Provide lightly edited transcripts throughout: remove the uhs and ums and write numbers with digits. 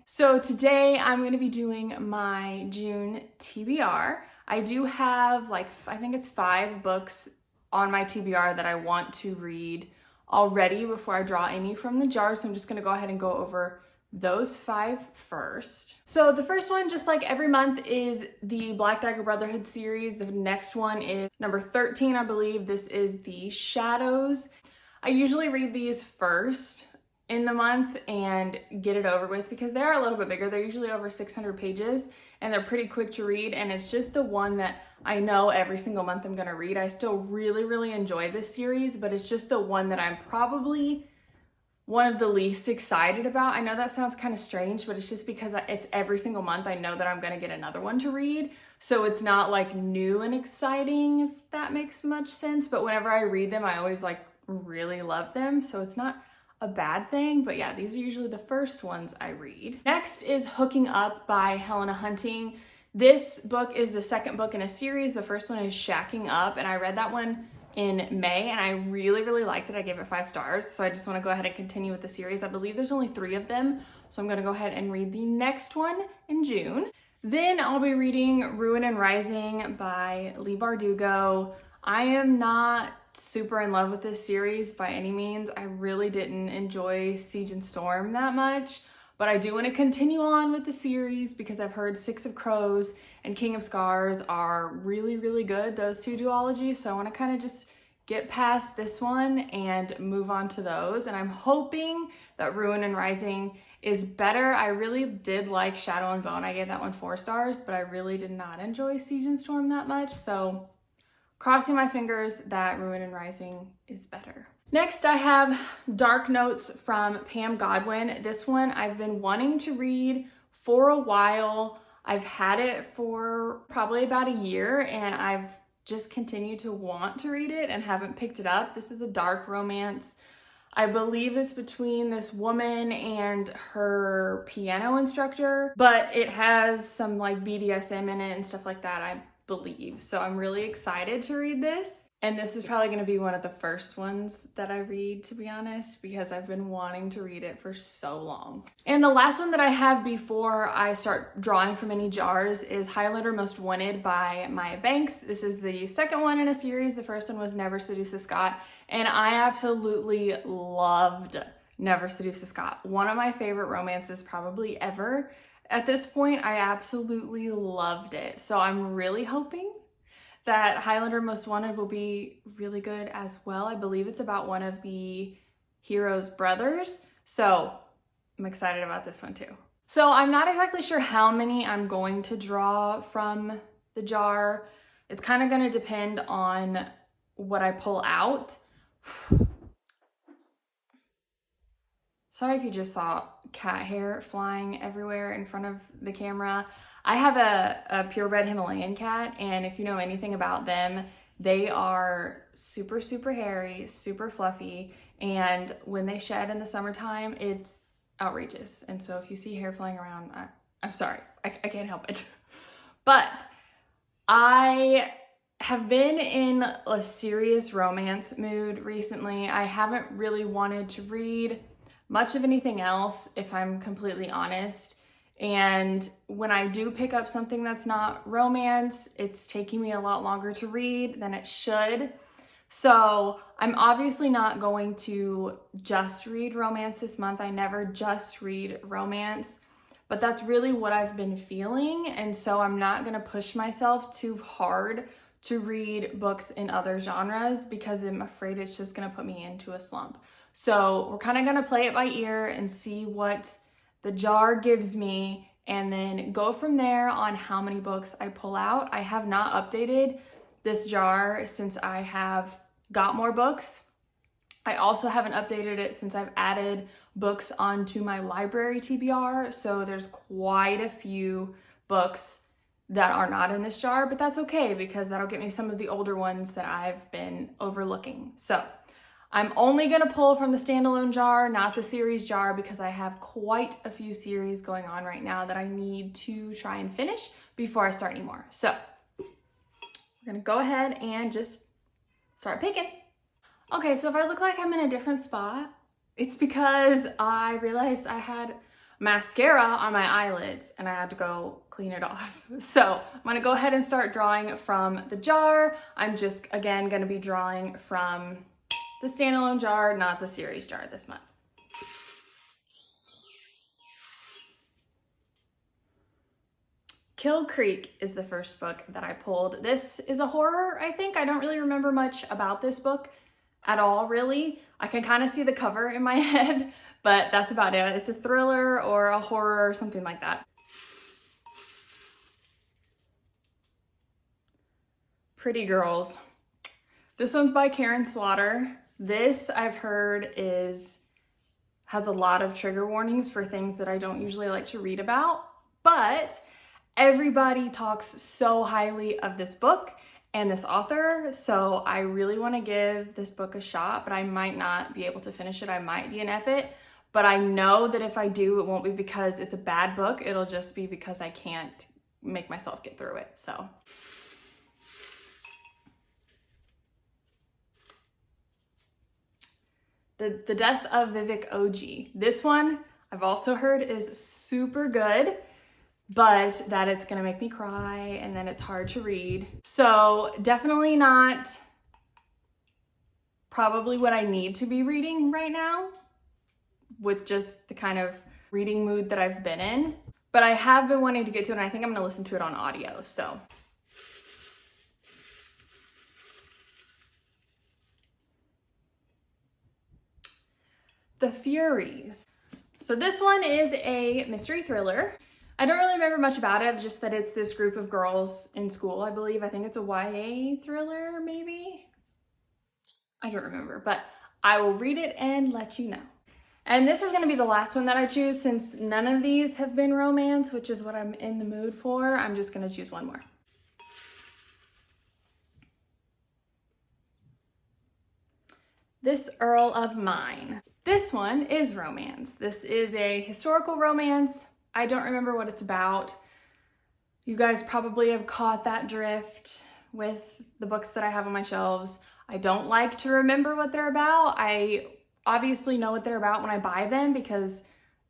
So today I'm going to be doing my June TBR. I do have I think it's 5 books on my TBR that I want to read already before I draw any from the jar. So I'm just going to go ahead and go over those 5 first. So the first one, just like every month, is the Black Dagger Brotherhood series. The next one is number 13, I believe. This is the Shadows. I usually read these first in the month and get it over with because they are a little bit bigger. They're usually over 600 pages and they're pretty quick to read, and it's just the one that I know every single month I'm gonna read. I still really enjoy this series, but it's just the one that I'm probably one of the least excited about. I know that sounds kind of strange, but it's just because it's every single month I know that I'm gonna get another one to read. So it's not like new and exciting, if that makes much sense. But whenever I read them, I always really love them. So it's not a bad thing, but yeah, these are usually the first ones I read. Next is Hooking Up by Helena Hunting. This book is the second book in a series. The first one is Shacking Up, and I read that one in May and I really liked it. I gave it 5 stars. So I just want to go ahead and continue with the series. I believe there's only 3 of them. So I'm going to go ahead and read the next one in June. Then I'll be reading Ruin and Rising by Leigh Bardugo. I am not super in love with this series by any means. I really didn't enjoy Siege and Storm that much, but I do want to continue on with the series because I've heard Six of Crows and King of Scars are really good, those 2 duologies. So I want to kind of just get past this one and move on to those. And I'm hoping that Ruin and Rising is better. I really did like Shadow and Bone. I gave that one 4 stars, but I really did not enjoy Siege and Storm that much. So crossing my fingers that Ruin and Rising is better. Next, I have Dark Notes from Pam Godwin. This one I've been wanting to read for a while. I've had it for probably about a year and I've just continued to want to read it and haven't picked it up. This is a dark romance. I believe it's between this woman and her piano instructor, but it has some BDSM in it and stuff like that, I believe. So I'm really excited to read this. And this is probably going to be one of the first ones that I read, to be honest, because I've been wanting to read it for so long. And the last one that I have before I start drawing from any jars is Highlander Most Wanted by Maya Banks. This is the second one in a series. The first one was Never Seduce a Scot, and I absolutely loved Never Seduce a Scot. One of my favorite romances probably ever. At this point, I absolutely loved it. So I'm really hoping that Highlander Most Wanted will be really good as well. I believe it's about one of the hero's brothers. So I'm excited about this one too. So I'm not exactly sure how many I'm going to draw from the jar. It's kind of going to depend on what I pull out. Sorry if you just saw cat hair flying everywhere in front of the camera. I have a purebred Himalayan cat, and if you know anything about them, they are super hairy, super fluffy, and when they shed in the summertime, it's outrageous. And so if you see hair flying around, I'm sorry, I can't help it. But I have been in a serious romance mood recently. I haven't really wanted to read much of anything else, if I'm completely honest. And when I do pick up something that's not romance, it's taking me a lot longer to read than it should. So I'm obviously not going to just read romance this month. I never just read romance, but that's really what I've been feeling. And so I'm not going to push myself too hard to read books in other genres because I'm afraid it's just going to put me into a slump. So we're kind of going to play it by ear and see what the jar gives me and then go from there on how many books I pull out. I have not updated this jar since I have got more books. I also haven't updated it since I've added books onto my library TBR. So there's quite a few books that are not in this jar, but that's okay because that'll get me some of the older ones that I've been overlooking. So I'm only going to pull from the standalone jar, not the series jar, because I have quite a few series going on right now that I need to try and finish before I start anymore. So we're going to go ahead and just start picking. Okay, so if I look like I'm in a different spot, it's because I realized I had mascara on my eyelids and I had to go clean it off. So I'm gonna go ahead and start drawing from the jar. I'm just, again, gonna be drawing from the standalone jar, not the series jar this month. Kill Creek is the first book that I pulled. This is a horror, I think. I don't really remember much about this book at all, really. I can kind of see the cover in my head, but that's about it. It's a thriller or a horror or something like that. Pretty Girls. This one's by Karen Slaughter. This, I've heard, has a lot of trigger warnings for things that I don't usually like to read about, but everybody talks so highly of this book and this author, so I really want to give this book a shot, but I might not be able to finish it. I might DNF it, but I know that if I do, it won't be because it's a bad book. It'll just be because I can't make myself get through it. So The Death of Vivek OG. This one I've also heard is super good, but that it's gonna make me cry and then it's hard to read. So definitely not probably what I need to be reading right now with just the kind of reading mood that I've been in. But I have been wanting to get to it and I think I'm gonna listen to it on audio, so. The Furies. So this one is a mystery thriller. I don't really remember much about it, just that it's this group of girls in school, I believe. I think it's a YA thriller, maybe? I don't remember, but I will read it and let you know. And this is gonna be the last one that I choose since none of these have been romance, which is what I'm in the mood for. I'm just gonna choose one more. This Earl of Mine. This one is romance. This is a historical romance. I don't remember what it's about. You guys probably have caught that drift with the books that I have on my shelves. I don't like to remember what they're about. I obviously know what they're about when I buy them because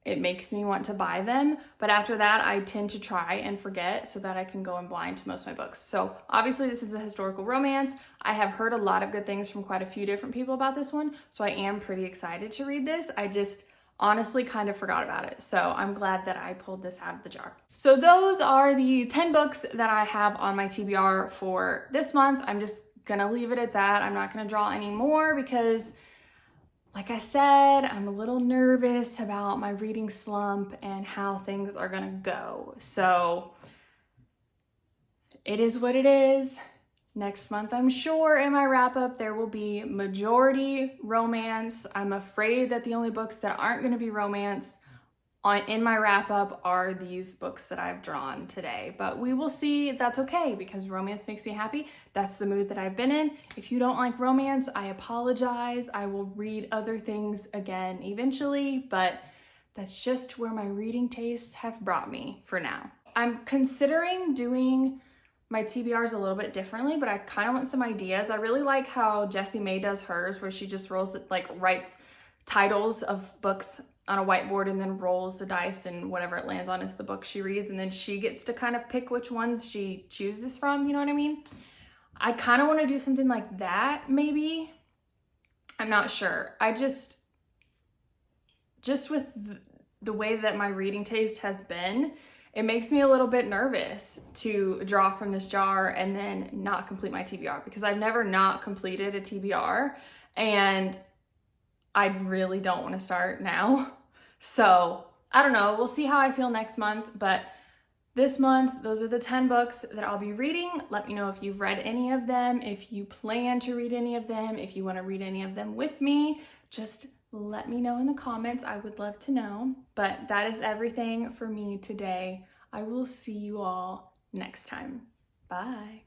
it makes me want to buy them. But after that, I tend to try and forget so that I can go in blind to most of my books. So obviously this is a historical romance. I have heard a lot of good things from quite a few different people about this one. So I am pretty excited to read this. I just honestly kind of forgot about it. So I'm glad that I pulled this out of the jar. So those are the 10 books that I have on my TBR for this month. I'm just gonna leave it at that. I'm not gonna draw any more because, like I said, I'm a little nervous about my reading slump and how things are gonna go. So it is what it is. Next month, I'm sure in my wrap up, there will be majority romance. I'm afraid that the only books that aren't gonna be romance in my wrap up are these books that I've drawn today, but we will see. That's okay because romance makes me happy. That's the mood that I've been in. If you don't like romance, I apologize. I will read other things again eventually, but that's just where my reading tastes have brought me for now. I'm considering doing my TBRs a little bit differently, but I kind of want some ideas. I really like how Jessie May does hers, where she just writes titles of books on a whiteboard and then rolls the dice and whatever it lands on is the book she reads, and then she gets to kind of pick which ones she chooses from, you know what I mean? I kind of want to do something like that, maybe. I'm not sure. I just with the way that my reading taste has been, it makes me a little bit nervous to draw from this jar and then not complete my TBR because I've never not completed a TBR and I really don't want to start now. So I don't know, we'll see how I feel next month, but this month, those are the 10 books that I'll be reading. Let me know if you've read any of them, if you plan to read any of them, if you want to read any of them with me, just let me know in the comments. I would love to know, but that is everything for me today. I will see you all next time. Bye.